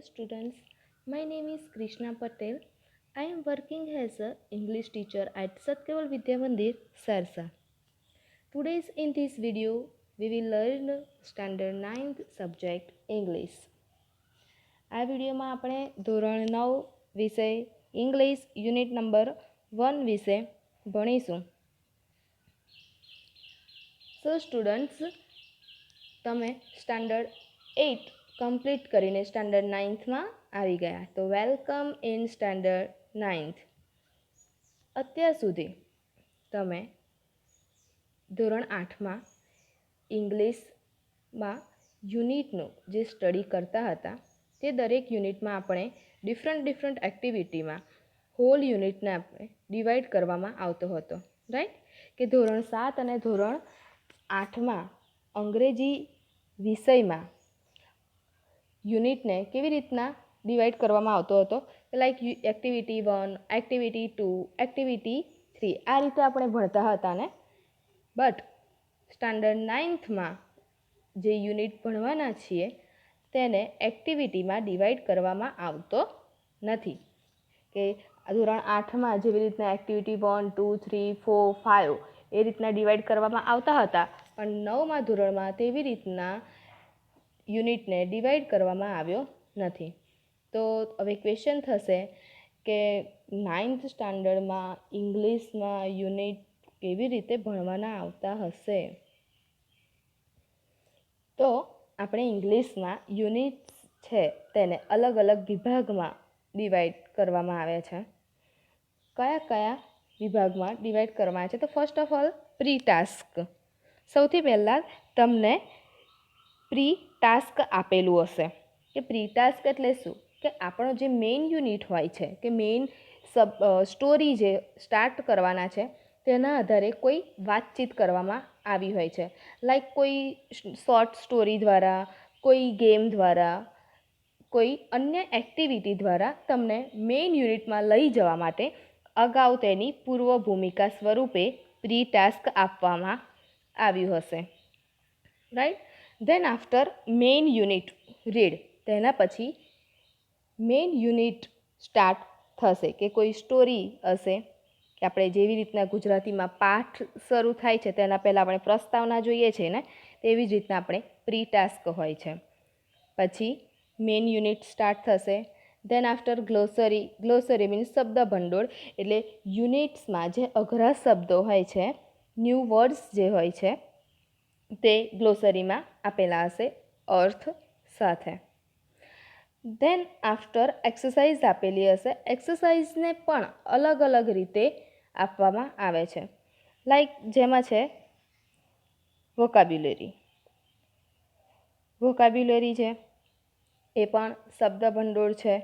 Students, my name is Krishna Patel. I am working as a English teacher at Satkeval Vidya Mandir, Sarsa. Today's in this video, we will learn standard 9th subject English. આ વિડીયોમાં આપણે ધોરણ 9 વિષય English unit number 1 વિશે ભણીશું. સો students, તમે standard 8 complete કરીને standard 9થમાં આવી ગયા. તો વેલકમ ઇન સ્ટાન્ડર્ડ 9th. અત્યાર સુધી તમે ધોરણ 8માં ઇંગ્લિશમાં યુનિટનું જે સ્ટડી કરતા હતા તે દરેક યુનિટમાં આપણે ડિફરન્ટ એક્ટિવિટીમાં હોલ યુનિટને આપણે ડિવાઈડ કરવામાં આવતો હતો, રાઈટ? કે ધોરણ 7 અને ધોરણ 8માં અંગ્રેજી વિષયમાં યુનિટને કેવી રીતના ડિવાઈડ કરવામાં આવતો હતો, લાઈક એક્ટિવિટી 1, એક્ટિવિટી 2, એક્ટિવિટી 3, આ રીતે આપણે ભણતા હતા ને. બટ સ્ટાન્ડર્ડ 9થમાં જે યુનિટ ભણવાના છીએ તેને એક્ટિવિટીમાં ડિવાઈડ કરવામાં આવતો નથી. કે ધોરણ 8માં જેવી રીતના એક્ટિવિટી 1, 2, 3, 4, 5 એ રીતના ડિવાઈડ કરવામાં આવતા હતા, પણ 9મા ધોરણમાં તેવી રીતના યુનિટને ડિવાઈડ કરવામાં આવ્યો નથી. તો હવે ક્વેશ્ચન થશે કે 9th સ્ટાન્ડર્ડમાં ઇંગ્લિશમાં યુનિટ કેવી રીતે ભણવાના આવતા હશે. તો આપણે ઇંગ્લિશમાં યુનિટ્સ છે તેને અલગ અલગ વિભાગમાં ડિવાઈડ કરવામાં આવે છે. કયા કયા વિભાગમાં ડિવાઈડ કરવામાં આવે છે? તો first of all pre task. સૌથી પહેલાં તમને પ્રી ટાસ્ક આપેલું હશે. કે પ્રી ટાસ્ક એટલે શું? કે આપણો જે મેઇન યુનિટ હોય છે, કે મેઇન સ્ટોરી જે સ્ટાર્ટ કરવાના છે તેના આધારે કોઈ વાતચીત કરવામાં આવી હોય છે. લાઈક કોઈ શોર્ટ સ્ટોરી દ્વારા, કોઈ ગેમ દ્વારા, કોઈ અન્ય એક્ટિવિટી દ્વારા તમને મેઇન યુનિટમાં લઈ જવા માટે અગાઉ તેની પૂર્વ ભૂમિકા સ્વરૂપે પ્રી ટાસ્ક આપવામાં આવ્યું હશે, right? Than after main unit read, તેના પછી મેઇન યુનિટ સ્ટાર્ટ થશે. કે કોઈ સ્ટોરી હશે, કે આપણે જેવી રીતના ગુજરાતીમાં પાઠ શરૂ થાય છે તેના પહેલાં આપણે પ્રસ્તાવના જોઈએ છીએ ને, તેવી જ રીતના આપણે પ્રી ટાસ્ક હોય છે. પછી મેઇન યુનિટ સ્ટાર્ટ થશે. Then after glossary. Glossary means શબ્દ ભંડોળ, એટલે યુનિટ્સમાં જે અઘરા શબ્દો હોય છે, ન્યૂ વર્ડ્સ જે હોય છે તે ગ્લોસરીમાં આપેલા હશે અર્થ સાથે. ધેન આફ્ટર એક્સરસાઇઝ આપેલી હશે. એક્સરસાઇઝને પણ અલગ અલગ રીતે આપવામાં આવે છે. લાઈક જેમાં છે વોકાબ્યુલરી. વોકાબ્યુલરી છે એ પણ શબ્દ ભંડોળ છે.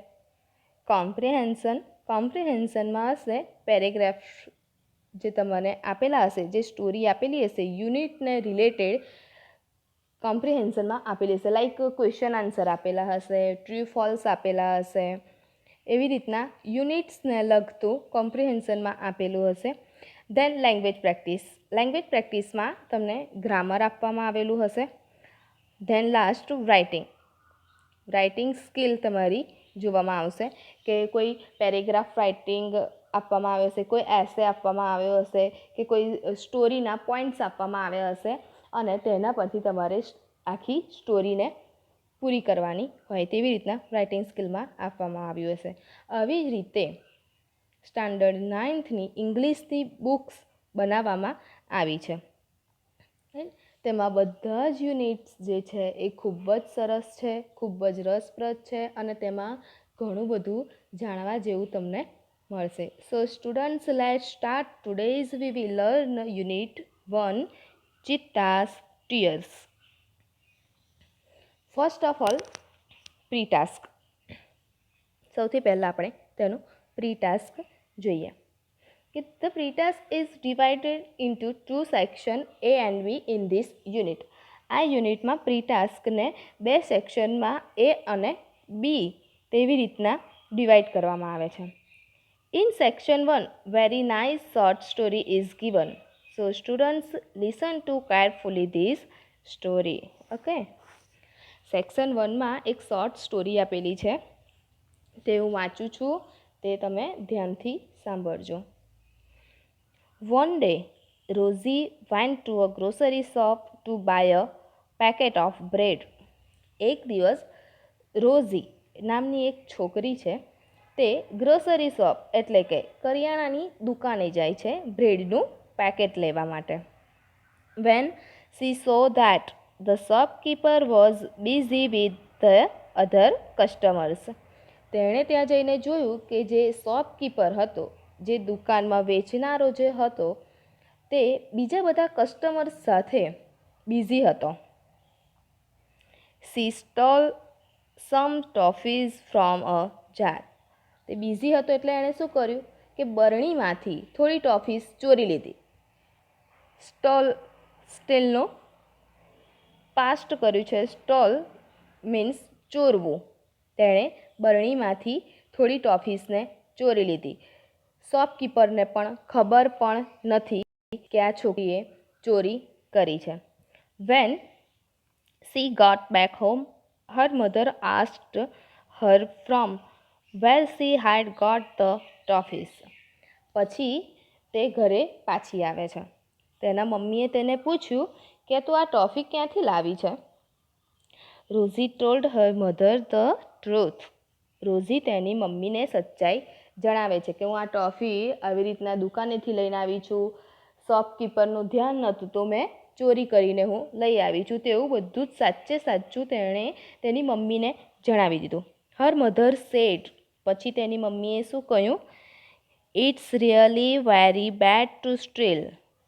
કોમ્પ્રિહેન્શન. કોમ્પ્રિહેન્શનમાં હશે પેરેગ્રાફ જે તમને આપેલા હશે, જે સ્ટોરી આપેલી હશે યુનિટને રિલેટેડ કોમ્પ્રિહેન્શનમાં આપેલી હશે. લાઈક ક્વેશ્ચન આન્સર આપેલા હશે, ટ્રુ ફોલ્સ આપેલા હશે. એવી રીતના યુનિટ્સને લગતું કોમ્પ્રિહેન્શનમાં આપેલું હશે. Than language practice. લેંગ્વેજ પ્રેક્ટિસમાં તમને ગ્રામર આપવામાં આવેલું હશે. Then last writing. Writing skill તમારી જોવામાં આવશે, કે કોઈ પેરેગ્રાફ રાઇટિંગ આપવામાં આવ્યો હશે, કોઈ એસે આપવામાં આવ્યો હશે, કે કોઈ સ્ટોરીના પોઈન્ટ્સ આપવામાં આવ્યા હશે અને તેના પરથી તમારે આખી સ્ટોરીને પૂરી કરવાની હોય, તેવી રીતના રાઇટિંગ સ્કિલમાં આપવામાં આવ્યું હશે. આવી જ રીતે સ્ટાન્ડર્ડ 9થની ઇંગ્લિશની બુક્સ બનાવવામાં આવી છે. તેમાં બધા જ યુનિટ્સ જે છે એ ખૂબ જ સરસ છે, ખૂબ જ રસપ્રદ છે અને તેમાં ઘણું બધું જાણવા જેવું તમને મળશે. So students, let's start today's. We will learn unit 1 cheetah's tears. First of all pre task. સૌથી પહેલાં આપણે તેનું પ્રી ટાસ્ક જોઈએ. The pre-task is divided into two sections A and B in this unit. આ યુનિટમાં પ્રી-ટાસ્કને બે સેક્શનમાં A અને B તેવી રીતના ડિવાઈડ કરવામાં આવે છે. In section 1, very nice short story is given. So students, listen to carefully this story. Okay. Section 1માં એક શોર્ટ સ્ટોરી આપેલી છે, તે હું વાંચું છું, તે તમે ધ્યાનથી સાંભળજો. One day, Rosie went to a grocery shop to buy a packet of bread. એક દિવસ રોઝી નામની એક છોકરી છે, તે ગ્રોસરી શોપ એટલે કે કરિયાણાની દુકાને જાય છે બ્રેડનું પેકેટ લેવા માટે. When she saw that the shopkeeper was busy with the other customers, તેણે ત્યાં જઈને જોયું કે જે શોપકીપર હતો, જે દુકાનમાં વેચનારો જે હતો, તે બીજા બધા કસ્ટમર્સ સાથે બિઝી હતો. She stole some toffees from a jar. તે બિઝી હતો એટલે એણે શું કર્યું કે બરણીમાંથી થોડી ટોફીસ ચોરી લીધી. સ્ટીલનો પાસ્ટ કર્યું છે. સ્ટોલ મીન્સ ચોરવું. તેણે બરણીમાંથી થોડી ટોફીસને ચોરી લીધી. શોપકીપરને પણ ખબર પણ નથી કે આ છોકરીએ ચોરી કરી છે. When she got back home, her mother asked her from where she had got the toffees. પછી તે ઘરે પાછી આવે છે. તેના મમ્મીએ તેને પૂછ્યું કે તું આ ટોફી ક્યાંથી લાવી છે. Rosy told her mother the truth. Rosy તેની મમ્મીને સચ્ચાઈ જણાવે છે કે હું આ ટોફી આવી રીતના દુકાનેથી લઈને આવી છું, શોપકીપરનું ધ્યાન નહોતું તો મેં ચોરી કરીને હું લઈ આવી છું. તેવું બધું જ સાચે સાચું તેણે તેની મમ્મીને જણાવી દીધું. Her mother said. પછી તેની મમ્મીએ શું કહ્યું, it's really very bad to steal.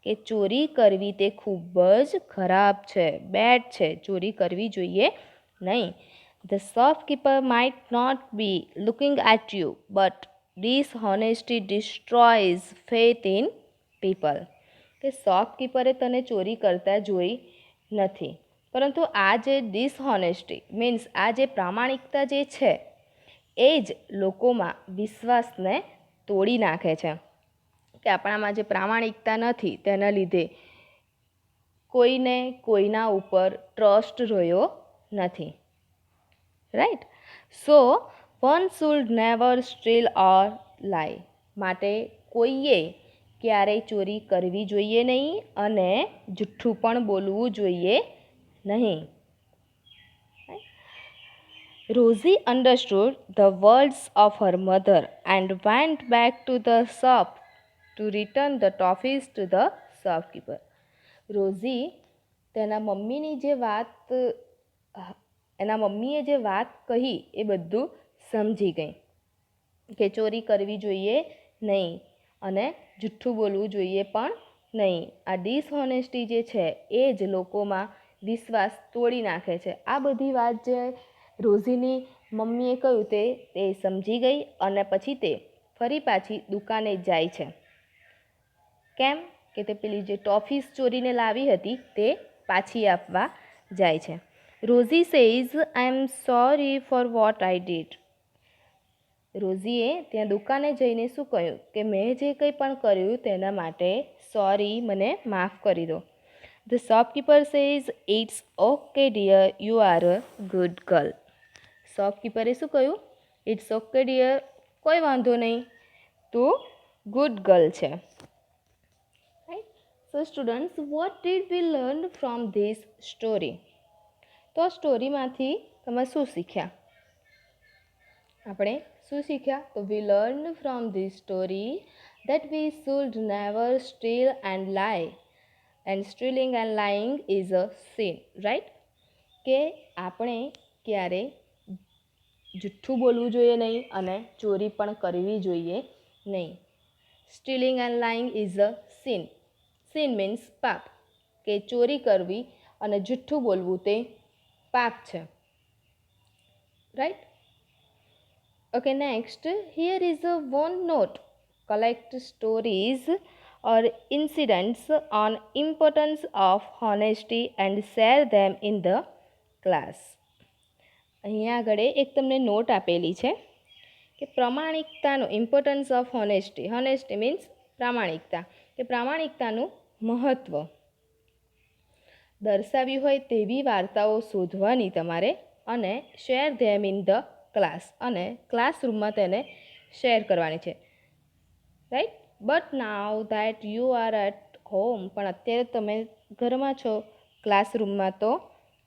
કે ચોરી કરવી તે ખૂબ જ ખરાબ છે, બેડ છે, ચોરી કરવી જોઈએ નહીં. The shopkeeper might not be looking at you, but dishonesty destroys faith in people. કે શોપકીપરે તને ચોરી કરતા જોઈ નથી, પરંતુ આ જે ડિસહોનેસ્ટી મીન્સ આ જે પ્રામાણિકતા જે છે એ જ લોકોમાં વિશ્વાસને તોડી નાખે છે. કે આપણામાં જે પ્રામાણિકતા નથી તેના લીધે કોઈને કોઈના ઉપર ટ્રસ્ટ રહ્યો નથી. Right. So one should never steal or lie. માટે કોઈએ ક્યારેય ચોરી કરવી જોઈએ નહીં અને જૂઠ્ઠું પણ બોલવું જોઈએ નહીં. Rosie understood the words of her mother and went back to the shop to return the toffees to the shopkeeper. Rosy તેના મમ્મીની જે વાત એના મમ્મીએ જે વાત કહી એ બધું સમજી ગઈ કે ચોરી કરવી જોઈએ નહીં અને જૂઠ્ઠું બોલવું જોઈએ પણ નહીં. આ ડિસહોનેસ્ટી જે છે એ જ લોકોમાં વિશ્વાસ તોડી નાખે છે. આ બધી વાત જે રોઝીની મમ્મીએ કહ્યું તે સમજી ગઈ અને પછી તે ફરી પાછી દુકાને જાય છે. કેમ કે તે પેલી જે ટોફીસ ચોરીને લાવી હતી તે પાછી આપવા જાય છે. Rosie says I am sorry for what I did. રોઝીએ ત્યાં દુકાને જઈને શું કહ્યું કે મેં જે કંઈ પણ કર્યું તેના માટે સોરી, મને માફ કરી દો. The shopkeeper says it's okay dear, you are a good girl. શોપકીપરે શું કહ્યું, ઇટ્સ ઓકે ડિયર, કોઈ વાંધો નહીં, તું ગુડ ગર્લ છે. Right. So students, what did we learn from this story. તો આ સ્ટોરીમાંથી તમે શું શીખ્યા? આપણે શું શીખ્યા? તો વી learn from this story that we should never steal and lie, and stealing and lying is a sin, right? કે આપણે ક્યારે જૂઠ્ઠું બોલવું જોઈએ નહીં અને ચોરી પણ કરવી જોઈએ નહીં. Stealing and lying is a sin. Sin means પાપ. કે ચોરી કરવી અને જૂઠ્ઠું બોલવું તે પાપ છે. Right. Okay, next. Here is a one note. Collect stories or incidents on importance of honesty and share them in the class. અહીંયા આગળ એક તમને નોટ આપેલી છે કે પ્રામાણિકતાનું importance of honesty. Honesty means પ્રામાણિકતા. કે પ્રામાણિકતાનું મહત્ત્વ દર્શાવ્યું હોય તેવી વાર્તાઓ શોધવાની તમારે અને share them in the class, અને ક્લાસરૂમમાં તેને શેર કરવાની છે, right. But now that you are at home, પણ અત્યારે તમે ઘરમાં છો, ક્લાસરૂમમાં તો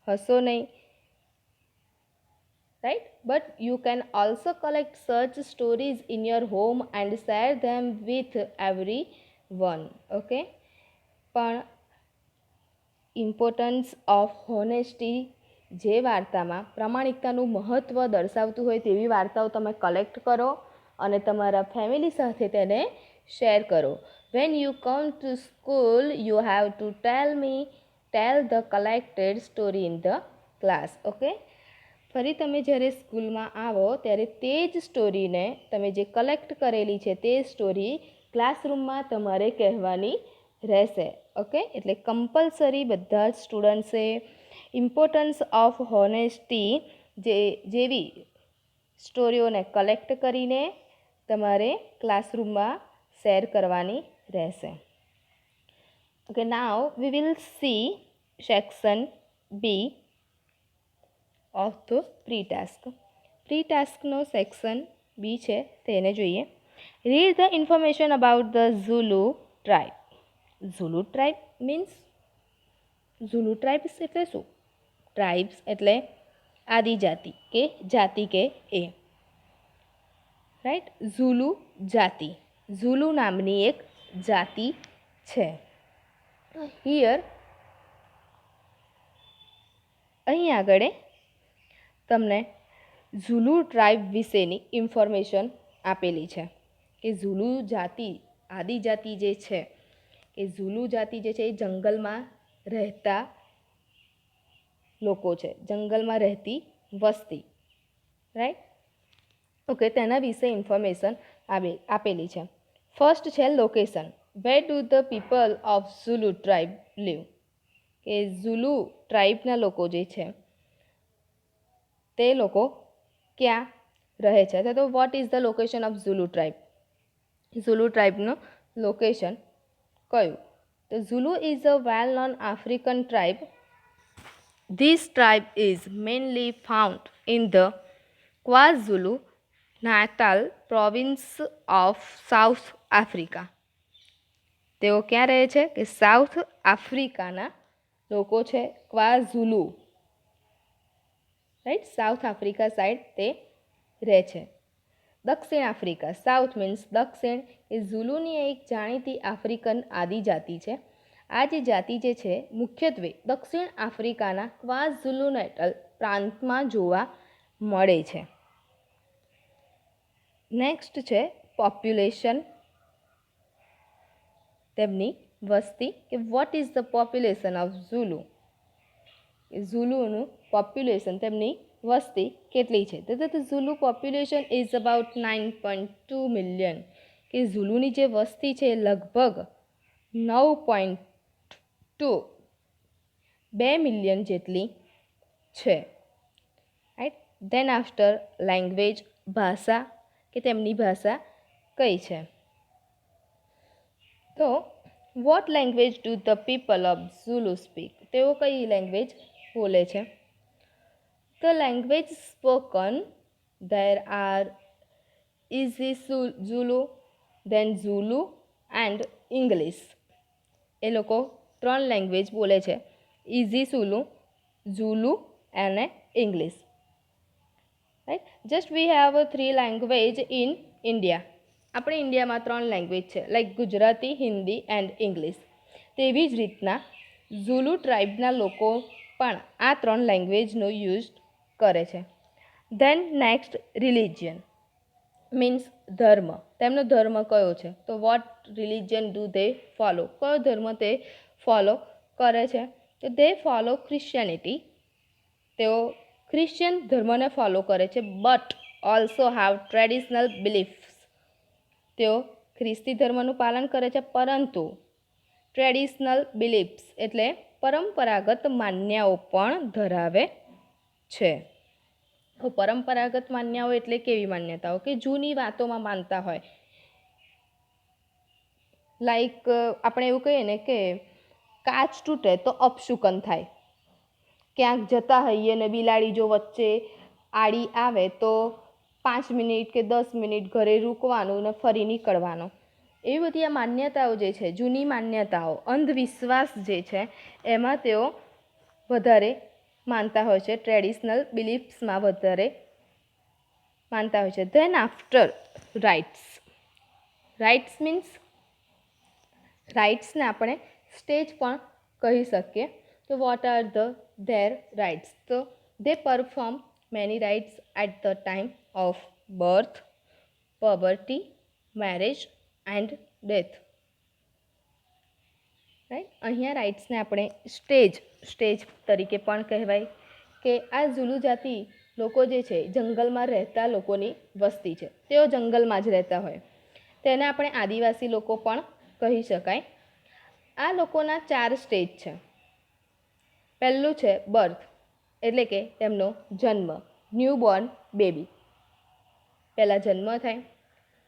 હશો નહીં, right. But you can also collect such stories in your home and share them with everyone. Okay. પણ ઇમ્પોર્ટન્સ ઓફ હોનેસ્ટી, જે વાર્તામાં પ્રમાણિકતાનું મહત્ત્વ દર્શાવતું હોય તેવી વાર્તાઓ તમે કલેક્ટ કરો અને તમારા ફેમિલી સાથે તેને શેર કરો. When you come to school you have to tell the collected story in the class. Okay. ફરી તમે જ્યારે સ્કૂલમાં આવો ત્યારે તે જ સ્ટોરીને તમે જે કલેક્ટ કરેલી છે તે સ્ટોરી ક્લાસરૂમમાં તમારે કહેવાની રહેશે. ઓકે. એટલે કમ્પલસરી બધા જ સ્ટુડન્ટ્સે ઇમ્પોર્ટન્સ ઓફ હોનેસ્ટી જેવી સ્ટોરીઓને કલેક્ટ કરીને તમારે ક્લાસરૂમમાં શેર કરવાની રહેશે. Okay. Now we will see section B of the pre task. Pre ટાસ્કનો સેક્શન બી છે તેને જોઈએ. Read the information about the Zulu tribe. Zulu tribe means, Zulu tribes એટલે શું? ટ્રાઇબ્સ એટલે આદિજાતિ કે જાતિ કે એ, રાઈટ. ઝુલુ જાતિ, ઝુલુ નામની એક જાતિ છે. હિયર અહીં આગળ તમને ઝુલુ ટ્રાઇબ વિશેની ઇન્ફોર્મેશન આપેલી છે કે ઝુલુ જાતિ, આદિજાતિ જે છે એ ઝુલુ જાતિ જે છે એ જંગલમાં રહેતા લોકો છે, જંગલમાં રહેતી વસ્તી, રાઈટ. ઓકે. તેના વિશે ઇન્ફોર્મેશન આપેલી છે. ફર્સ્ટ છે location. Where do the people of Zulu tribe live, કે ઝુલુ ટ્રાઇબના લોકો જે છે તે લોકો ક્યાં રહે છે, તો what is the location of Zulu tribe. Zulu ટ્રાઇબનું લોકેશન કયું? તો Zulu is a well known African tribe. This tribe is mainly found in the KwaZulu Natal province of south Africa. તેઓ ક્યાં રહે છે? કે સાઉથ આફ્રિકાના લોકો છે, ક્વાઝુલુ, રાઈટ. સાઉથ આફ્રિકા સાઈડ તે રહે છે. દક્ષિણ આફ્રિકા, સાઉથ મીન્સ દક્ષિણ, એ ઝુલુની એક જાણીતી આફ્રિકન આદિજાતિ છે. આ જે જાતિ જે છે મુખ્યત્વે દક્ષિણ આફ્રિકાના ક્વાઝુલુ નેટલ પ્રાંતમાં જોવા મળે છે. નેક્સ્ટ છે પોપ્યુલેશન, તેમની વસ્તી, કે what is the population of Zulu. ઝુલુનું પોપ્યુલેશન, તેમની વસ્તી કેટલી છે? તો Zulu population is about 9.2 million, કે ઝુલુની જે વસ્તી છે લગભગ 9.2 મિલિયન જેટલી છે, રાઈટ. ધેન આફ્ટર લેંગ્વેજ, ભાષા, કે તેમની ભાષા કઈ છે. તો what language do the people of Zulu speak, તેઓ કઈ લેંગ્વેજ બોલે છે? The language spoken there are isiZulu, then Zulu and English. એ લોકો 3 લેંગ્વેજ બોલે છે, ઇઝી-ઝુલુ, ઝુલુ અને English, right. Just we have 3 language in India. આપણે ઇન્ડિયામાં 3 લેંગ્વેજ છે, like Gujarati, Hindi and English. તેવી જ રીતના ઝુલુ ટ્રાઇબના લોકો પણ આ 3 લેંગ્વેજનો યુઝ કરે છે. ધેન નેક્સ્ટ રિલિજિયન મીન્સ ધર્મ. તેમનો ધર્મ કયો છે? તો what religion do they follow, કયો ધર્મ તે ફોલો કરે છે? તો દે ફોલો ક્રિશ્ચિયનિટી. તેઓ ક્રિશ્ચિયન ધર્મને ફોલો કરે છે, but also how traditional beliefs. તેઓ ખ્રિસ્તી ધર્મનું પાલન કરે છે, પરંતુ ટ્રેડિશનલ બિલીફ્સ એટલે પરંપરાગત માન્યાઓ પણ ધરાવે છે. પરંપરાગત માન્યાઓ એટલે કેવી માન્યતાઓ? કે જૂની વાતોમાં માનતા હોય, લાઈક આપણે એવું કહીએ ને કે કાચ તૂટે તો અપશુકન થાય, ક્યાંક જતા હોઈએ ને બિલાડી જો વચ્ચે આડી આવે તો 5 મિનિટ કે 10 મિનિટ ઘરે રૂકવાનું ને ફરી નીકળવાનું. એવી બધી આ માન્યતાઓ જે છે, જૂની માન્યતાઓ, અંધવિશ્વાસ જે છે એમાં તેઓ વધારે માનતા હોય છે, ટ્રેડિશનલ બિલીફ્સમાં વધારે માનતા હોય છે. Then after rites. Rites means રાઇટ્સને આપણે સ્ટેજ પણ કહી શકીએ. તો વોટ આર ધેર રાઇટ્સ? તો they perform many rites at the time of birth, puberty, marriage and death. Right, અહીંયા રાઇટ્સને આપણે સ્ટેજ તરીકે પણ કહેવાય કે આ ઝુલુ જાતિ લોકો જે છે જંગલમાં રહેતા લોકોની વસ્તી છે, તેઓ જંગલમાં જ રહેતા હોય, તેને આપણે આદિવાસી લોકો પણ કહી શકાય. આ લોકોના 4 સ્ટેજ છે. પહેલું છે બર્થ, એટલે કે તેમનો જન્મ, ન્યૂબોર્ન બેબી, પહેલાં જન્મ થાય.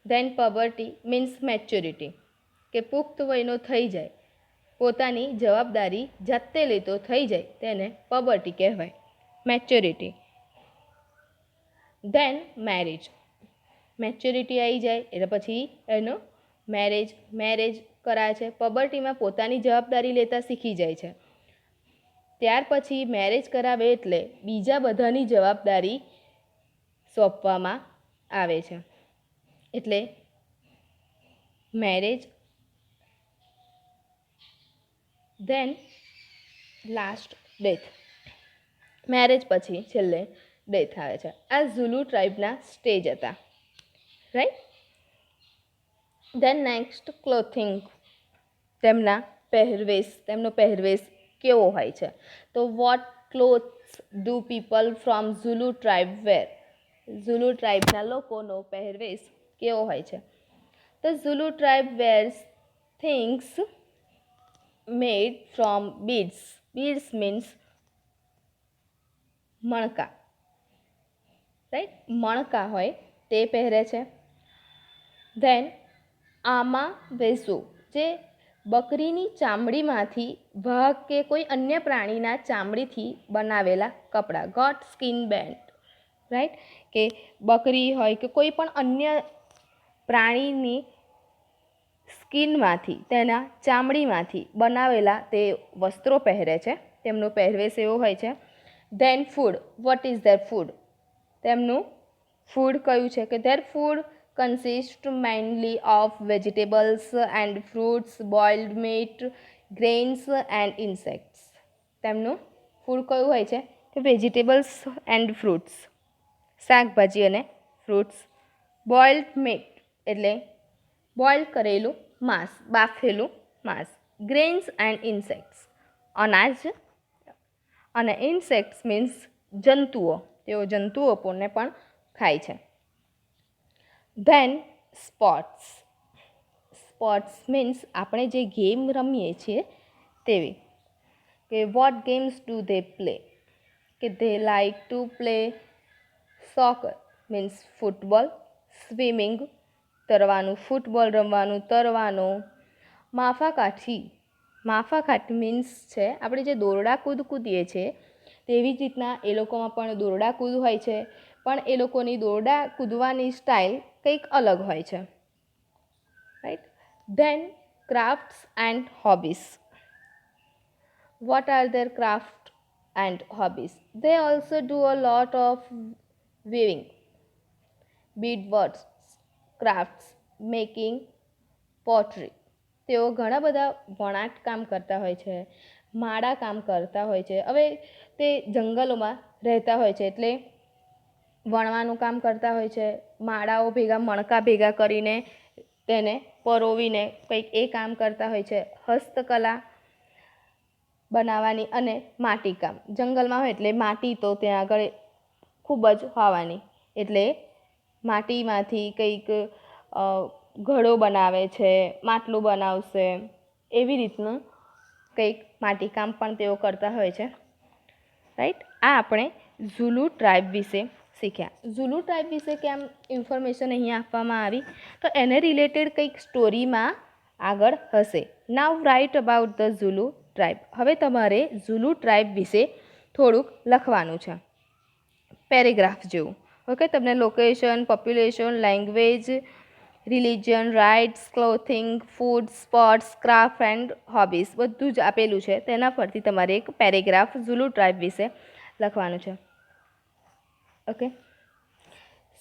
ધેન પબર્ટી મીન્સ મેચ્યોરિટી, કે પુખ્ત વયનો થઈ જાય, પોતાની જવાબદારી જાતે લેતો થઈ જાય, તેને પબર્ટી કહેવાય, મેચ્યોરિટી. ધેન મેરેજ, મેચ્યોરિટી આવી જાય એટલે પછી એનો મેરેજ કરાય છે. પબર્ટીમાં પોતાની જવાબદારી લેતા શીખી જાય છે, ત્યાર પછી મેરેજ કરાવે એટલે બીજા બધાની જવાબદારી સોંપવામાં આવે છે, એટલે marriage. Then last death, marriage પછી છેલ્લે ડેથ આવે છે. આ ઝુલુ ટ્રાઇબના સ્ટેજ હતા. રાઈટ. ધેન નેક્સ્ટ ક્લોથિંગ, તેમનો પહેરવેશ કેવો હોય છે? તો what clothes do people from Zulu tribe wear? Zulu ટ્રાઇબના લોકોનો પહેરવેશ કેવો હોય છે? તો Zulu tribe wears things made from beads. Beads means મણકા. રાઈટ, મણકા હોય તે પહેરે છે. ધેન આમા વેસુ, જે બકરીની ચામડીમાંથી વાઘ કે કોઈ અન્ય પ્રાણીના ચામડીથી બનાવેલા કપડાં, ગોટ સ્કિન બેન્ડ. રાઈટ, કે બકરી હોય કે કોઈ પણ અન્ય પ્રાણીની સ્કિનમાંથી, તેના ચામડીમાંથી બનાવેલા તે વસ્ત્રો પહેરે છે, તેમનો પહેરવેશ એવો હોય છે. Then food, what is their food? તેમનું ફૂડ કયું છે? કે their food consist mainly of vegetables and fruits, boiled meat, grains and insects. તેમનું ફૂડ કયું હોય છે? કે વેજીટેબલ્સ એન્ડ ફ્રૂટ્સ, શાકભાજી અને ફ્રૂટ્સ. બોઇલ્ડ મીટ એટલે બોઇલ કરેલું માંસ, બાફેલું માંસ. ગ્રેઇન્સ એન્ડ ઇન્સેક્ટ્સ, અનાજ. અને ઇન્સેક્ટ્સ મીન્સ જંતુઓ, તેઓ જંતુઓને પણ ખાય છે. Than sports. સ્પોર્ટ્સ મીન્સ આપણે જે ગેમ રમીએ છીએ તેવી, કે what games do they play? કે they like to play soccer means football, swimming તરવાનું, ફૂટબોલ રમવાનું, તરવાનું. માફાકાઠી મીન્સ છે આપણે જે દોરડા કૂદ કૂદીએ છીએ તેવી જ રીતના એ લોકોમાં પણ દોરડા કૂદ હોય છે, પણ એ લોકોની દોરડા કૂદવાની સ્ટાઇલ કંઈક અલગ હોય છે. Right. Then crafts and hobbies. What are their craft and hobbies? They also do a lot of weaving, beadwork, crafts, making, pottery. તેઓ ઘણા બધા વણાટ કામ કરતા હોય છે, માળા કામ કરતા હોય છે. હવે તે જંગલોમાં રહેતા હોય છે એટલે વણવાનું કામ કરતા હોય છે, માળાઓ મણકા ભેગા કરીને તેને પરોવીને કંઈક એ કામ કરતા હોય છે. હસ્તકલા બનાવવાની અને માટીકામ, જંગલમાં હોય એટલે માટી તો ત્યાં આગળ ખૂબ જ હોવાની, એટલે માટીમાંથી કંઈક ઘડો બનાવે છે, માટલું બનાવશે, એવી રીતનું કંઈક માટીકામ પણ તેઓ કરતા હોય છે. રાઈટ. આ આપણે ઝુલુ ટ્રાઇબ વિશે શીખ્યા. ઝુલુ ટ્રાઇબ વિશે કેમ ઇન્ફોર્મેશન અહીંયા આપવામાં આવી? તો એને રિલેટેડ કંઈક સ્ટોરીમાં આગળ હશે. Now write about the Zulu tribe. હવે તમારે ઝુલુ ટ્રાઇબ વિશે થોડુંક લખવાનું છે પેરેગ્રાફ જેવું. ઓકે, તમને location, population, language, religion, rites, clothing, food, sports, craft and hobbies બધું જ આપેલું છે. તેના પરથી તમારે એક પેરેગ્રાફ ઝુલુ ટ્રાઇબ વિશે લખવાનું છે. Okay,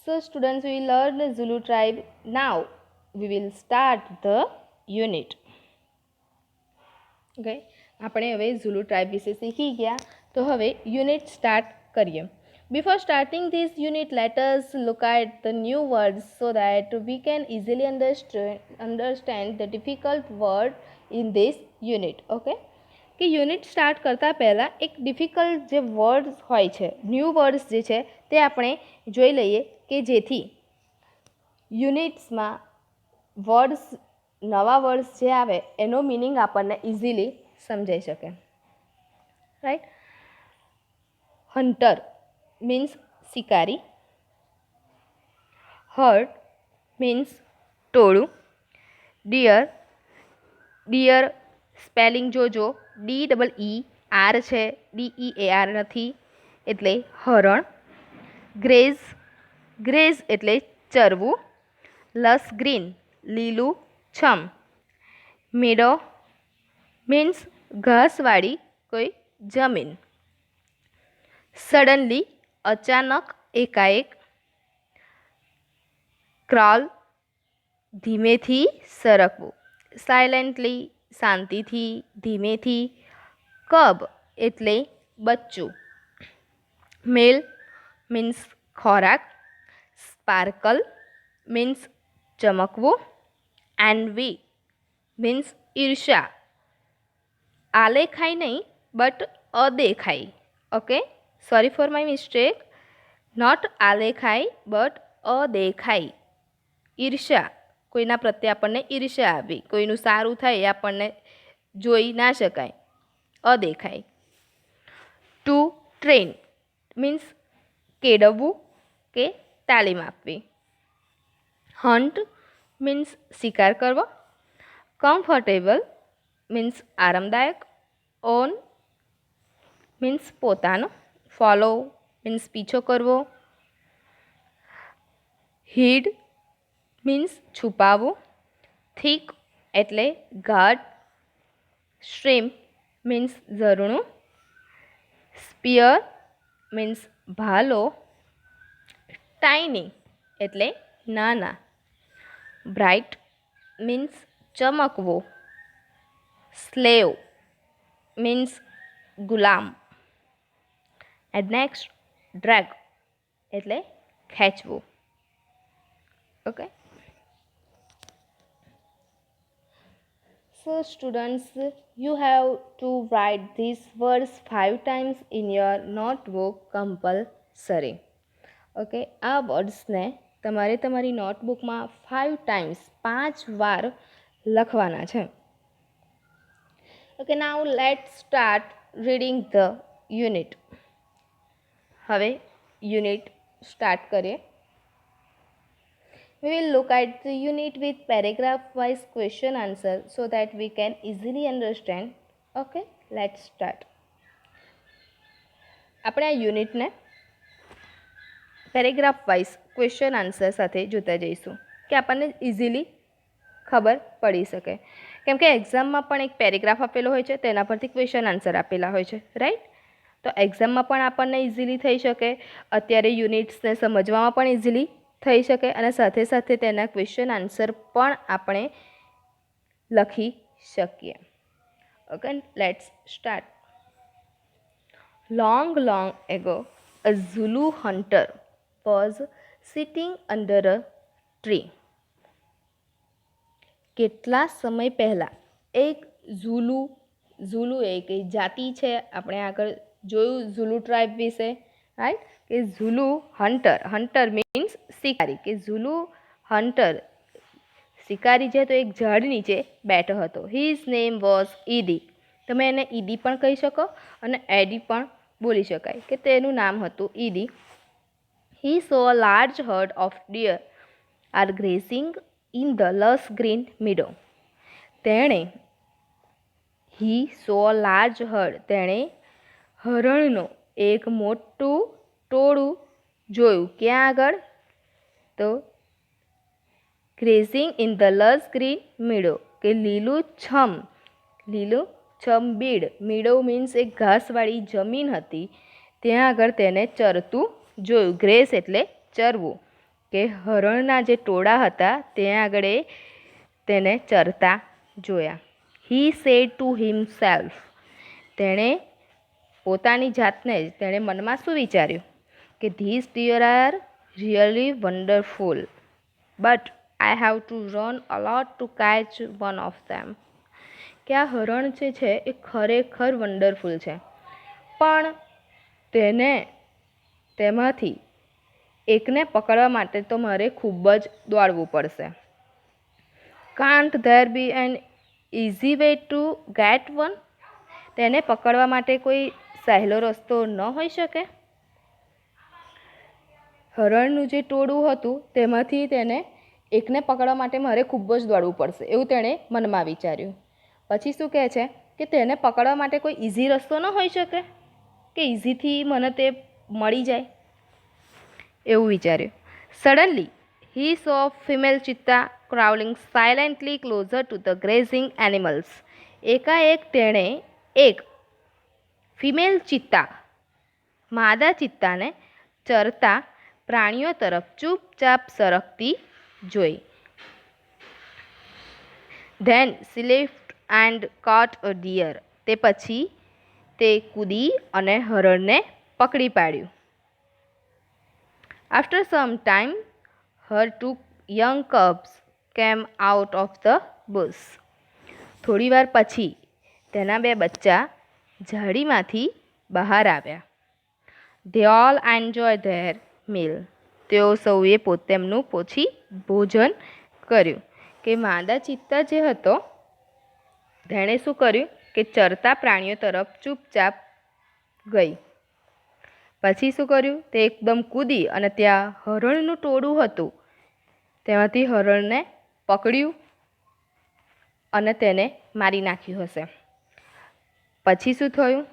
so students, we learn ઝુલુ tribe. Now we will start the unit. Okay, આપણે હવે ઝુલુ ટ્રાઇબ વિશે શીખી ગયા, તો હવે યુનિટ સ્ટાર્ટ કરીએ. Before starting this unit, let us look at the new words so that we can easily understand the difficult word in this unit. Okay? કે unit start કરતાં પહેલાં એક ડિફિકલ્ટ જે વર્ડ્સ હોય છે, ન્યૂ વર્ડ્સ જે છે તે આપણે જોઈ લઈએ કે જેથી યુનિટ્સમાં વર્ડ્સ, નવા વર્ડ્સ જે આવે એનો મિનિંગ આપણને ઇઝીલી સમજાઈ શકે. રાઈટ? હન્ટર means શિકારી. હર્ડ means ટોળું. ડિયર સ્પેલિંગ જોજો, DEER છે, DEAR નથી, એટલે હરણ. ગ્રેઝ એટલે ચરવું. લસ ગ્રીન લીલું છમ. મેડો મીન્સ ઘાસવાળી કોઈ જમીન. સડનલી અચાનક, એકાએક. ક્રાલ ધીમેથી સરકવું. સાયલેન્ટલી શાંતિથી, ધીમેથી. કબ એટલે બચ્ચું. મેલ મીન્સ ખોરાક. સ્પાર્કલ મીન્સ ચમકવું. એન્વી મીન્સ ઈર્ષા. આલેખાય નહીં બટ અદેખાય. Okay, sorry for my mistake. Not આલેખાય બટ અદેખાય. ઈર્ષા, કોઈના પ્રત્યે આપણને ઈર્ષા આવી, કોઈનું સારું થાય એ આપણને જોઈ ના શકાય, અદેખાય. ટુ ટ્રેન મીન્સ કેળવવું કે તાલીમ આપવી. હન્ટ મીન્સ શિકાર કરવો. કમ્ફર્ટેબલ મીન્સ આરામદાયક. ઓન મીન્સ પોતાનો. ફોલો મીન્સ પીછો કરવો. હિડ મીન્સ છુપાવવું. થીક એટલે ગાઢ. શ્રીમ્પ મીન્સ ઝરણું. સ્પિયર મીન્સ ભાલો. ટાઇની એટલે નાના. બ્રાઇટ મીન્સ ચમકવો. સ્લેવ મીન્સ ગુલામ. એન્ડ નેક્સ્ટ ડ્રેગ એટલે ખેંચવું. Okay, so students, you have to write these words 5 times in your notebook compulsory. Okay, આ વર્ડ્સને તમારે તમારી નોટબુકમાં 5 times 5 વાર લખવાના છે. Okay, now let's start reading the unit. હવે યુનિટ સ્ટાર્ટ કરીએ. We will look at the unit with paragraph-wise question answer so that we can easily understand. Okay, let's start. આપણે આ યુનિટને પેરેગ્રાફ વાઇઝ ક્વેશ્ચન આન્સર સાથે જોતા જઈશું કે આપણને ઇઝીલી ખબર પડી શકે. કેમ કે એક્ઝામમાં પણ એક પેરેગ્રાફ આપેલો હોય છે, તેના પરથી ક્વેશ્ચન આન્સર આપેલા હોય છે. રાઈટ? તો એક્ઝામમાં પણ આપણને ઇઝીલી થઈ શકે, અત્યારે યુનિટ્સને સમજવામાં પણ ઇઝીલી થઈ શકે, અને સાથે સાથે તેના ક્વેશ્ચન આન્સર પણ આપણે લખી શકીએ. Okay, let's start. Long ago, a Zulu hunter was sitting under a tree. કેટલા સમય પહેલાં એક ઝુલુ એક જાતિ છે, આપણે આગળ જોયું ઝુલુ ટ્રાઇબ વિશે. રાઈટ? કે ઝુલુ હન્ટર મીન્સ શિકારી, કે ઝુલુ હન્ટર શિકારી છે તો એક ઝાડ નીચે બેઠો હતો. His name was Idi. તમે એને ઈદી પણ કહી શકો અને એડી પણ બોલી શકાય, કે તેનું નામ હતું Idi. He saw a large herd of deer are grazing in the lush green meadow. તેણે હરણનો એક મોટું ટોળું જોયું. ક્યાં આગળ? તો grazing in the lush green meadow, કે લીલુંછમ બીડ, મીડો મીન્સ એક ઘાસવાળી જમીન હતી, ત્યાં આગળ તેને ચરતું જોયું. ગ્રેસ એટલે ચરવું, કે હરણના જે ટોળા હતા ત્યાં આગળ તેને ચરતા જોયા. હી સેડ ટુ હિમસેલ્ફ, તેણે પોતાની જાતને જ તેણે મનમાં શું વિચાર્યું કે this deer are really wonderful, but I have to run a lot to catch one of them, કે આ હરણ જે છે એ ખરેખર વન્ડરફુલ છે, પણ તેમાંથી એકને પકડવા માટે તો મારે ખૂબ જ દોડવું પડશે. Can't there be an easy way to get one, તેને પકડવા માટે કોઈ સહેલો રસ્તો ન હોઈ શકે. હરણનું જે ટોળું હતું તેમાંથી તેને એકને પકડવા માટે મારે ખૂબ જ દોડવું પડશે, એવું તેણે મનમાં વિચાર્યું. પછી શું કહે છે કે તેને પકડવા માટે કોઈ ઇઝી રસ્તો ન હોઈ શકે, કે ઇઝીથી મને તે મળી જાય, એવું વિચાર્યું. Suddenly he saw female cheetah crawling silently closer to the grazing animals. એકાએક તેણે એક ફિમેલ ચિત્તા, માદા ચિત્તાને ચરતા પ્રાણીઓ તરફ ચૂપચાપ સરકતી જોઈ. Then she leapt and caught a deer, તે પછી તે કૂદી અને હરણને પકડી પાડ્યું. After some time her two young cubs came out of the bush, થોડીવાર પછી તેના બે બચ્ચા ઝાડીમાંથી બહાર આવ્યા. They all enjoy their meal, તેઓ સૌએ તેમનું પછી ભોજન કર્યું. કે માદા ચિત્તા જે હતો તેણે શું કર્યું કે ચરતા પ્રાણીઓ તરફ ચૂપચાપ ગઈ. પછી શું કર્યું, તે એકદમ કૂદી અને ત્યાં હરણનું ટોળું હતું તેમાંથી હરણને પકડ્યું અને તેને મારી નાખ્યું હશે. પછી શું થયું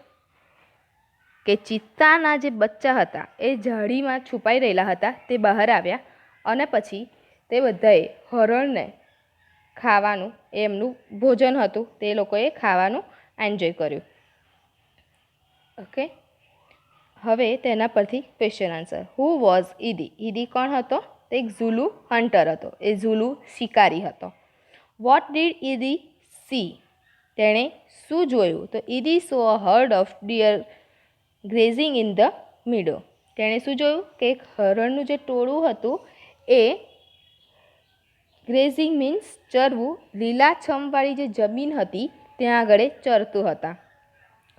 કે ચિત્તાના જે બચ્ચા હતા એ ઝાડીમાં છુપાઈ રહેલા હતા, તે બહાર આવ્યા અને પછી તે બધાએ હરણને ખાવાનું, એમનું ભોજન હતું, તે લોકોએ ખાવાનું એન્જોય કર્યું. ઓકે, હવે તેના પરથી question answer. Who was Idi? Idi કોણ હતો? તે એક ઝુલુ હન્ટર હતો, એ ઝુલુ શિકારી હતો. What did Idi see? તેણે શું જોયું? તો Idi saw a herd of deer grazing in the meadow. તેણે શું જોયું કે એક હરણનું જે ટોળું હતું એ ગ્રેઝિંગ મીન્સ ચરવું, લીલાછમવાળી જે જમીન હતી ત્યાં આગળ ચરતું હતા.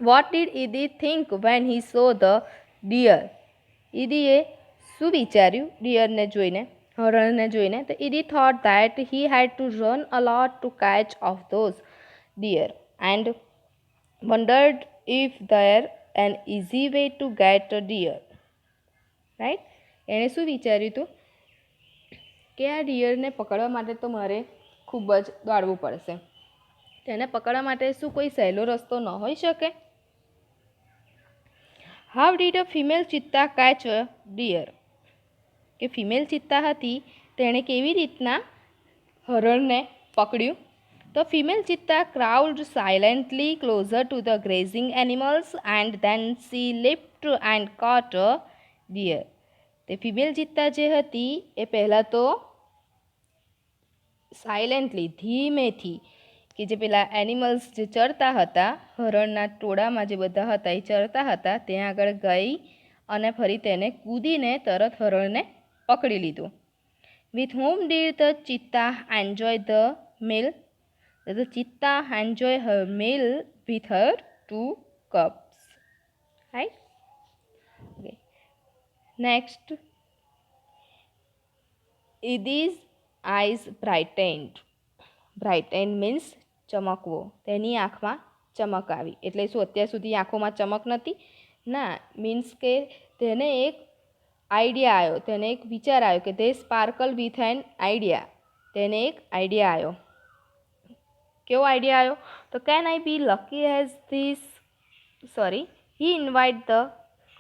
What did Idi think when he saw the deer? ઈદીએ શું વિચાર્યું ડિયરને જોઈને, હરણને જોઈને? તો Idi thought that he had to run a lot to catch of those deer and wondered if there an easy way to get a deer. Right, એણે શું વિચાર્યું હતું કે આ ડિયરને પકડવા માટે તો મારે ખૂબ જ દોડવું પડશે, તેને પકડવા માટે શું કોઈ સહેલો રસ્તો ન હોઈ શકે? How did a female cheetah catch a deer? કે ફિમેલ ચિત્તા હતી તેણે કેવી રીતના હરણને પકડ્યું? તો female cheetah crawled silently closer to the grazing animals and then she lift and caught a deer. તે ફિમેલ ચિત્તા જે હતી એ પહેલાં તો સાયલેન્ટલી, ધીમેથી, કે જે પેલા એનિમલ્સ જે ચરતા હતા, હરણના ટોળામાં જે બધા હતા એ ચરતા હતા, ત્યાં આગળ ગઈ અને ફરી તેને કૂદીને તરત હરણને પકડી લીધું. With whom did the cheetah enjoy the meal? The cheetah enjoy her meal with her 2 cubs. Right, okay. Next, Idi's eyes brightened. Brightened means ચમકવો, તેની આંખમાં ચમક આવી. એટલે શું અત્યાર સુધી આંખોમાં ચમક નથી? ના, મીન્સ કે તેને એક આઈડિયા આવ્યો, તેને એક વિચાર આવ્યો કે તે સ્પાર્કલ વિથ એન આઈડિયા. તેને એક આઈડિયા આવ્યો. કેવો આઈડિયા આવ્યો? તો can I be lucky as this, he invite the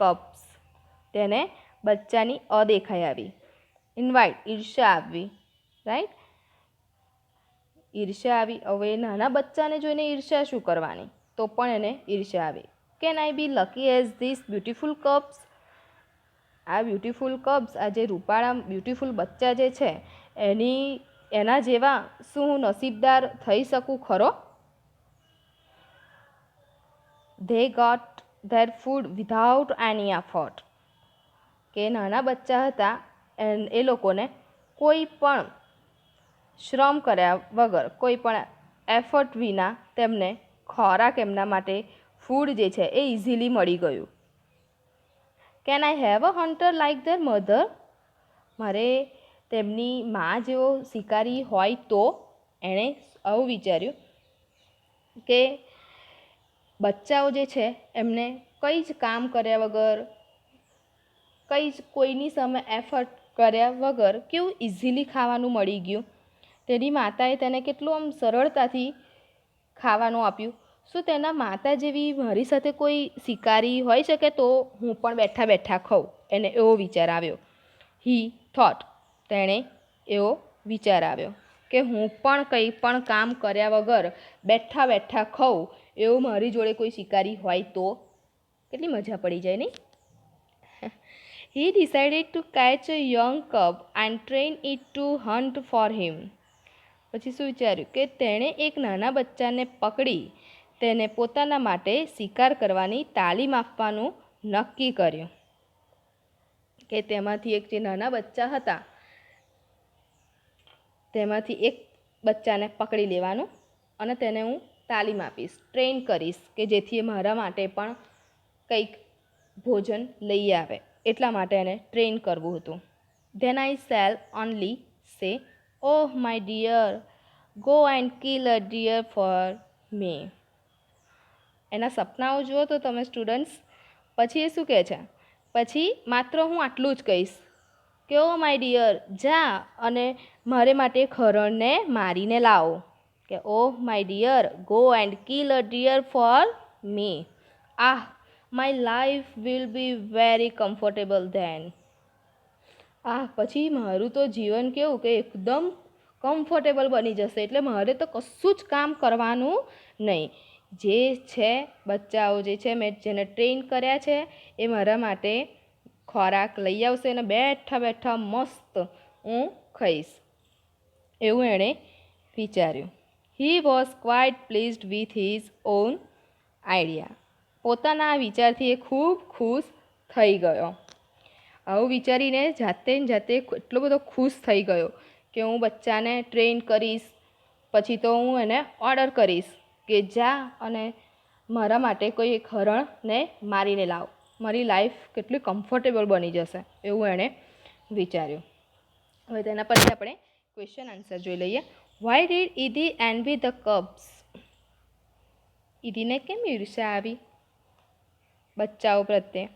cubs, તેને બચ્ચાની અદેખાઈ આવી. ઇન્વાઇટ, ઈર્ષ્યા આવવી, રાઈટ, ઈર્ષ્યા આવી. હવે નાના બચ્ચાને જોઈને ઈર્ષ્યા શું કરવાની, તો પણ એને ઈર્ષ્યા આવી. Can I be lucky as this beautiful cubs, આ બ્યુટીફુલ કપ્સ, આ જે રૂપાળા બ્યુટીફુલ બચ્ચા જે છે એના જેવા શું હું નસીબદાર થઈ શકું ખરો? They got their food without any effort, કે નાના બચ્ચા હતા એ લોકોને કોઈ પણ શ્રમ કર્યા વગર, કોઈ પણ એફર્ટ વિના તેમને ખોરાક, એમના માટે ફૂડ જે છે એ ઇઝીલી મળી ગયું. Can I have a hunter like their mother, મારે તેમની મા જેવો શિકારી હોય તો? એણે આવું વિચાર્યું કે બચ્ચાઓ જે છે એમને કંઈ જ કામ કર્યા વગર, કંઈ જ કોઈની સામે એફર્ટ કર્યા વગર કેવું ઇઝીલી ખાવાનું મળી ગયું. તેની માતાએ તેને કેટલું આમ સરળતાથી ખાવાનું આપ્યું. શું તેના માતા જેવી મારી સાથે કોઈ શિકારી હોઈ શકે તો હું પણ બેઠા બેઠા ખાઉં? એને એવો વિચાર આવ્યો. હી થોટ, તેણે એવો વિચાર આવ્યો કે હું પણ કંઈ પણ કામ કર્યા વગર બેઠા બેઠા ખાઉં, એવું મારી જોડે કોઈ શિકારી હોય તો કેટલી મજા પડી જાય નહીં? He decided to catch a young cub and train it to hunt for him. પછી શું વિચાર્યું કે તેણે એક નાના બચ્ચાને પકડી તેને પોતાના માટે શિકાર કરવાની તાલીમ આપવાનું નક્કી કર્યું. કે તેમાંથી એક જે નાના બચ્ચા હતા તેમાંથી એક બચ્ચાને પકડી લેવાનું અને તેને હું તાલીમ આપીશ, ટ્રેન કરીશ, કે જેથી એ મારા માટે પણ કંઈક ભોજન લઈ આવે, એટલા માટે એને ટ્રેન કરવું હતું. Than I shall only say, oh my dear, go and kill a deer for me. એના સપનાઓ જુઓ તો તમે સ્ટુડન્ટ્સ. પછી એ શું કહે છે? પછી માત્ર હું આટલું જ કહીશ કે ઓ માય ડિયર, જા અને મારે માટે હરણને મારીને લાવો. કે oh my dear, go and kill a deer for me. My life will be very comfortable then. પછી મારું તો જીવન કેવું કે એકદમ કમ્ફર્ટેબલ બની જશે, એટલે મારે તો કશું જ કામ કરવાનું નહીં. જે છે બચ્ચાઓ જે છે મેં જેને ટ્રેન કર્યા છે એ મારા માટે ખોરાક લઈ આવશે અને બેઠા બેઠા મસ્ત હું ખાઈશ, એવું એણે વિચાર્યું. He was quite pleased with his own idea. પોતાના આ વિચારથી એ ખૂબ ખુશ થઈ ગયો. આવું વિચારીને જાતે ને જાતે એટલો બધો ખુશ થઈ ગયો કે હું બચ્ચાને ટ્રેન કરીશ, પછી તો હું એને ઓર્ડર કરીશ કે જા અને મારા માટે કોઈ એક હરણને મારીને લાવ, મારી લાઈફ કેટલી કમ્ફર્ટેબલ બની જશે, એવું એણે વિચાર્યું. હવે તેના પછી આપણે ક્વેશ્ચન આન્સર જોઈ લઈએ. Why did Idi envy the cubs? ઈદીને કેમ ઈર્ષ્યા આવી બચ્ચાઓ પ્રત્યે?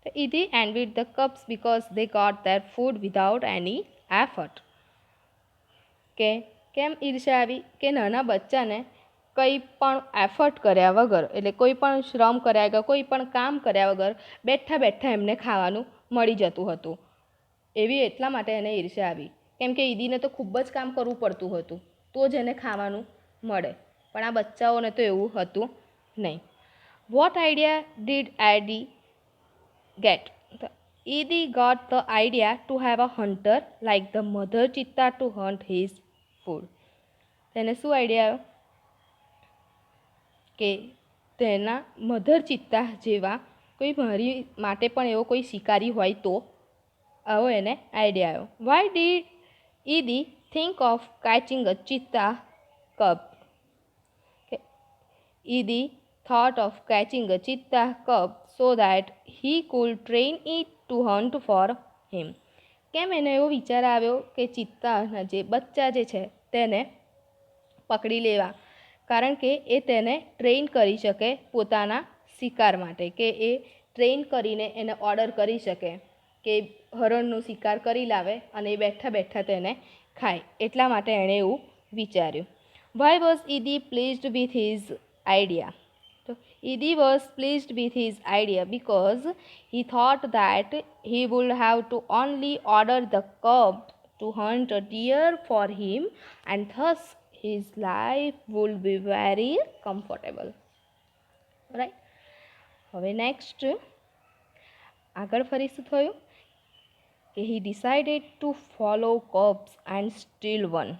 તો Idi envied the cubs because they got their food without any effort. કે કેમ ઈર્ષ્યા આવી? કે નાના બચ્ચાને કંઈ પણ એફર્ટ કર્યા વગર, એટલે કોઈ પણ શ્રમ કર્યા વગર, કોઈ પણ કામ કર્યા વગર બેઠા બેઠા એમને ખાવાનું મળી જતું હતું. એવી એટલા માટે એને ઈર્ષ્યા આવી, કેમ કે ઈદીને તો ખૂબ જ કામ કરવું પડતું હતું તો જ એને ખાવાનું મળે, પણ આ બચ્ચાઓને તો એવું હતું નહીં. What idea did Edie get? Edie got the idea to have a hunter like the mother cheetah to hunt his food. તેને શું આઈડિયા આવ્યો કે તેના મધર ચિત્તા જેવા કોઈ મારી માટે પણ એવો કોઈ શિકારી હોય તો, આવો એને આઈડિયા આવ્યો. Why did Idi think of catching a cheetah cub? ઈદી thought of catching a cheetah cub so that he could train it to hunt for him. કેમ એને એવો વિચાર આવ્યો કે ચિત્તાના જે બચ્ચા જે છે તેને પકડી લેવા, કારણ કે એ તેને ટ્રેન કરી શકે પોતાના શિકાર માટે, કે એ ટ્રેન કરીને એને ઓર્ડર કરી શકે કે હરણનો શિકાર કરી લાવે અને એ બેઠા બેઠા તેને ખાય, એટલા માટે એણે એવું વિચાર્યું. Why was Idi pleased with his idea? So Idi was pleased with his idea because he thought that he would have to only order the cub to hunt a deer for him and thus his life would be very comfortable. Right? હવે next આગળ ફરી શું થયું કે he decided to follow cubs and steal one.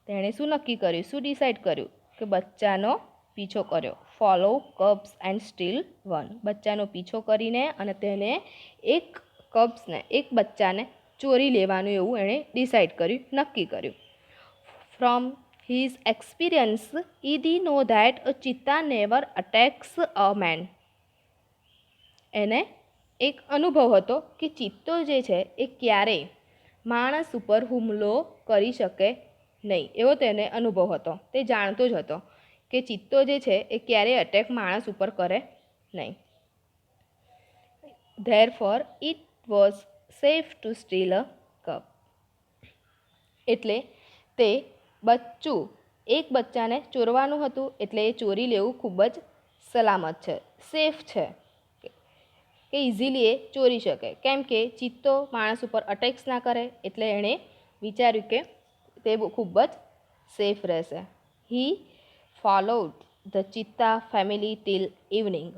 તેણે શું નક્કી કર્યું, શું ડિસાઇડ કર્યું કે બચ્ચાનો પીછો કર્યો. Follow cubs and steal one, બચ્ચાનો પીછો કરીને અને તેને એક બચ્ચાને ચોરી લેવાનું એવું એણે ડિસાઇડ કર્યું, નક્કી કર્યું. From his experience Idi know that a cheetah never attacks a main. એને એક અનુભવ હતો કે ચિત્તો જે છે એ ક્યારેય માણસ ઉપર હુમલો કરી શકે નહીં, એવો તેને અનુભવ હતો. તે જાણતો જ હતો કે ચિત્તો જે છે એ ક્યારેય અટેક માણસ ઉપર કરે નહીં. Therefore it was safe to steal a cub. એટલે તે એક બચ્ચાને ચોરવાનું હતું, એટલે એ ચોરી લેવું ખૂબ જ સલામત છે, સેફ છે, કે ઇઝીલી એ ચોરી શકે. કેમ કે ચિત્તો માણસ ઉપર અટેક્સ ના કરે, એટલે એણે વિચાર્યું કે તે ખૂબ જ સેફ રહેશે. He followed the cheetah family till evening.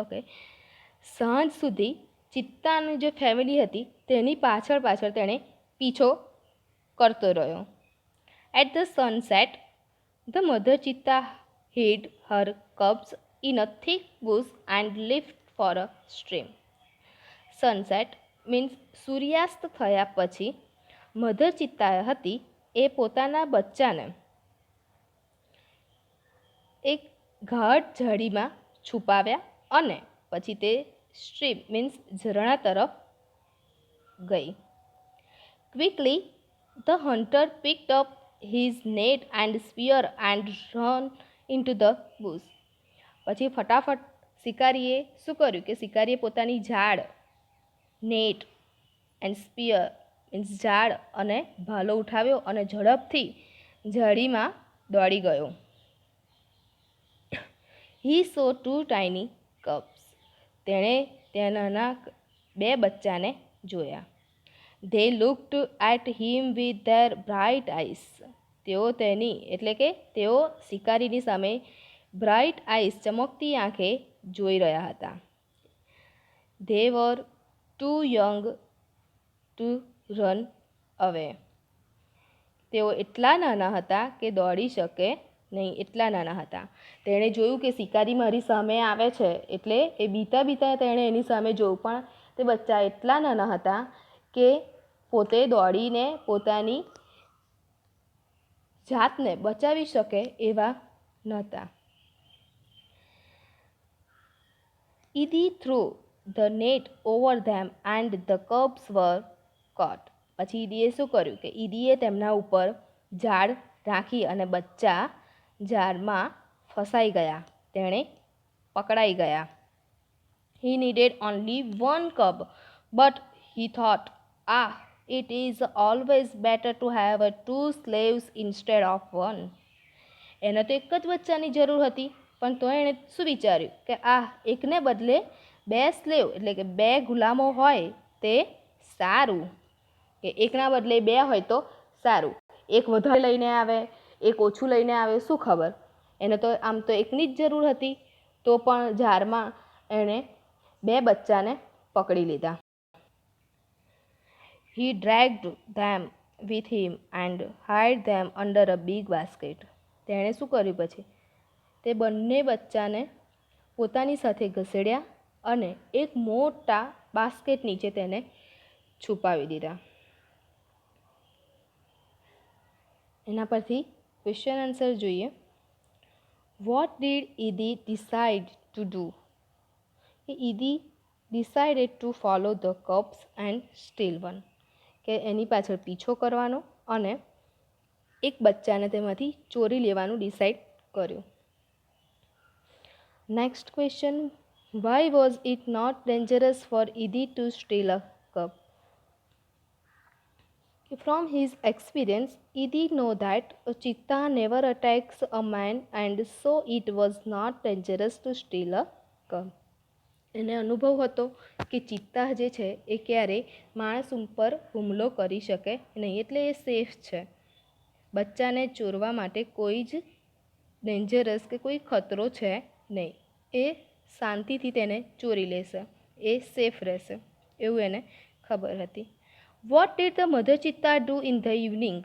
Okay, સાંજ સુધી ચિત્તાની જે ફેમિલી હતી તેની પાછળ તેણે પીછો કરતો રહ્યો. At the sunset the mother cheetah hid her cubs in a thick bush and left for a stream. Sunset means સૂર્યાસ્ત થયા પછી મધર ચિત્તા હતી એ પોતાના બચ્ચાને એક ગાઢ ઝાડીમાં છુપાવ્યા અને પછી તે સ્ટ્રીમ મીન્સ ઝરણા તરફ ગઈ. Quickly the hunter picked up his net and spear and run into the bush. પછી ફટાફટ શિકારીએ શું કર્યું કે શિકારીએ પોતાની ઝાડ, નેટ એન્ડ સ્પિયર મીન્સ ઝાડ અને ભાલો ઉઠાવ્યો અને ઝડપથી ઝાડીમાં દોડી ગયો. He saw two tiny cubs. તેણે તેના બે બચ્ચાને જોયા. They looked at him with their bright eyes. તેઓ શિકારીની સામે બ્રાઇટ આઈસ ચમકતી આંખે જોઈ રહ્યા હતા. They were too young to run away. તેઓ એટલા નાના હતા કે દોડી શકે નહીં, એટલા નાના હતા. તેણે જોયું કે શિકારી મારી સામે આવે છે, એટલે એ બીતા તેણે એની સામે જોયું, પણ તે બચ્ચા એટલા નાના હતા કે પોતે દોડીને પોતાની જાતને બચાવી શકે એવા નહોતા. Idi threw the net over them and the cubs were caught. પછી ઈદીએ શું કર્યું કે ઈદીએ તેમના ઉપર ઝાડ રાખી અને બચ્ચા ઝાડમાં ફસાઈ ગયા, તેણે પકડાઈ ગયા. He needed only one cub but he thought it is always better to have two slaves instead of one. એને તો એક જ બચ્ચાની જરૂર હતી, પણ તો એણે શું વિચાર્યું કે એકને બદલે બે સ્લેવ એટલે કે બે ગુલામો હોય તે સારું, કે એકના બદલે બે હોય તો સારું. એક વધારે લઈને આવે, એક ઓછું લઈને આવે, શું ખબર. એને તો આમ તો એકની જ જરૂર હતી, તો પણ ઝાડમાં એણે બે બચ્ચાને પકડી લીધા. He dragged them with him and hid them under a big basket. તેણે શું કર્યું પછી તે બંને બચ્ચાને પોતાની સાથે ઘસેડ્યા અને એક મોટા બાસ્કેટ નીચે તેને છુપાવી દીધા. એના પરથી ક્વેશ્ચન આન્સર જોઈએ. What did Idi decide to do? Idi decided to follow the cups and steal one. કે એની પાછળ પીછો કરવાનો અને એક બચ્ચાને તેમાંથી ચોરી લેવાનું ડિસાઇડ કર્યું. Next question, why was it not dangerous for Edie to steal a cub? From his experience, Edie know that a cheetah never attacks a man, and so it was not dangerous to steal a cub. એને અનુભવ હતો કે ચિત્તા જે છે એ ક્યારે માણસ ઉપર હુમલો કરી શકે નહીં, એટલે એ સેફ છે. બચ્ચાને ચોરવા માટે કોઈ જ ડેન્જરસ કે કોઈ ખતરો છે નહીં. એ શાંતિથી તેને ચોરી લેશે, એ સેફ રહેશે, એવું એને ખબર હતી. What did the mother cheetah do in the evening?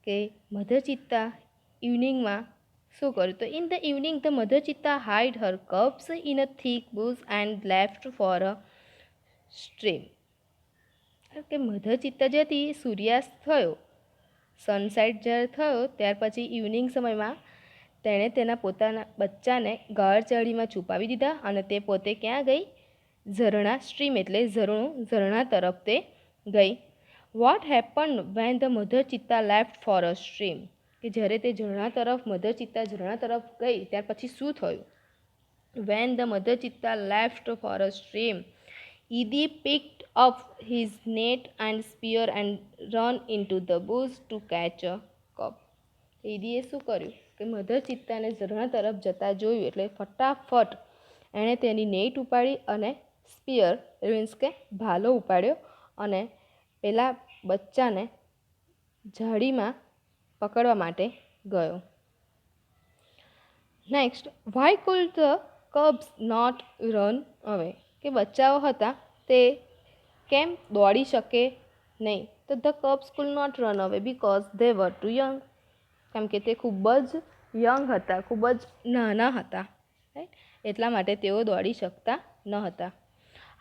કે મધર ચિત્તા ઇવનિંગમાં શું કર્યું? તો in the evening the mother cheetah hide her cubs in a thick bush and left for a stream. કે મધર ચિત્તા જે હતી સૂર્યાસ્ત થયો, સનસેટ જ્યારે થયો ત્યાર પછી ઇવનિંગ સમયમાં તેણે તેના પોતાના બચ્ચાને ગાળચાળીમાં છુપાવી દીધા અને તે પોતે ક્યાં ગઈ? ઝરણા, સ્ટ્રીમ એટલે ઝરણું, ઝરણા તરફ તે ગઈ. What happen when the mother cheetah left for a stream? કે જ્યારે તે ઝરણા તરફ, મધર ચિત્તા ઝરણા તરફ ગઈ ત્યાર પછી શું થયું? When the mother cheetah left for a stream, Edie picked up his net and spear and run into the bush to catch a cub. ઈદીએ શું કર્યું કે મધર ચિત્તાને ઝરણા તરફ જતા જોયું એટલે ફટાફટ એણે તેની નેટ ઉપાડી અને સ્પિયર મીન્સ કે ભાલો ઉપાડ્યો અને પેલા બચ્ચાને ઝાડીમાં પકડવા માટે ગયો. Next, why could the cubs not run away? કે બચ્ચાઓ હતા તે કેમ દોડી શકે નહીં? તો the cubs could not run away because they were too young. કેમ કે તે ખૂબ જ યંગ હતા, ખૂબ જ નાના હતા, રાઈટ, એટલા માટે તેઓ દોડી શકતા ન હતા.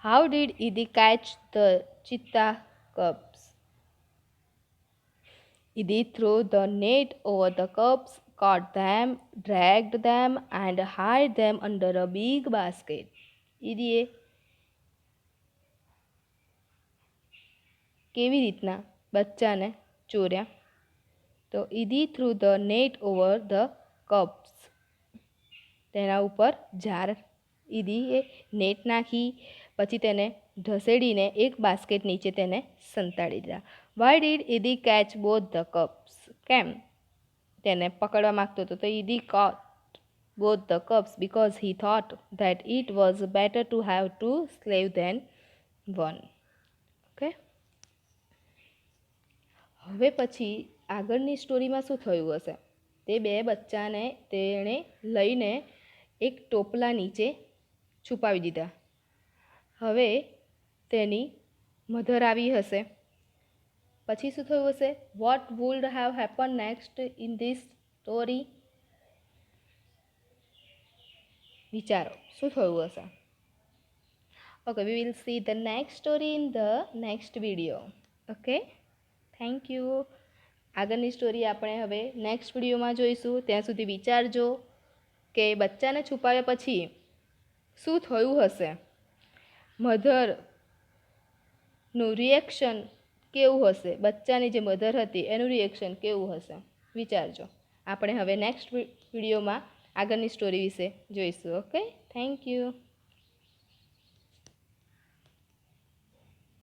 How did Idi catch the cheetah cubs? Edie threw the net over the cubs, caught them, dragged them, and hid them under a big basket. Edie કેવી રીતના બચ્ચાને ચોર્યા? તો Edie threw the net over the cubs. તેના ઉપર jar ઈદીએ net નાખી, પછી તેને ઢસેડીને એક બાસ્કેટ નીચે તેને સંતાડી દીધા. Why did Idi catch both the cubs? કેમ તેને પકડવા માગતો હતો? તો Idi caught both the cubs because he thought that it was better to have two slaves than one. Okay, હવે પછી આગળની સ્ટોરીમાં શું થયું હશે? તે બે બચ્ચાને તેણે લઈને એક ટોપલા નીચે છુપાવી દીધા. હવે તેની મધર આવી હશે, પછી શું થયું હશે? What would have happen next in this story? વિચારો શું થયું હશે? Okay, V will see the next story in the next video. Okay, thank you. આગળની સ્ટોરી આપણે હવે નેક્સ્ટ વિડીયોમાં જોઈશું. ત્યાં સુધી વિચારજો કે બચ્ચાને છુપાવ્યા પછી શું થયું હશે, મધરનું રિએક્શન કેવું હશે, બચ્ચાની જે મધર હતી એનું રિએક્શન કેવું હશે, વિચારજો. આપણે હવે નેક્સ્ટ વિડીયોમાં આગળની સ્ટોરી વિશે જોઈશું. Okay, thank you.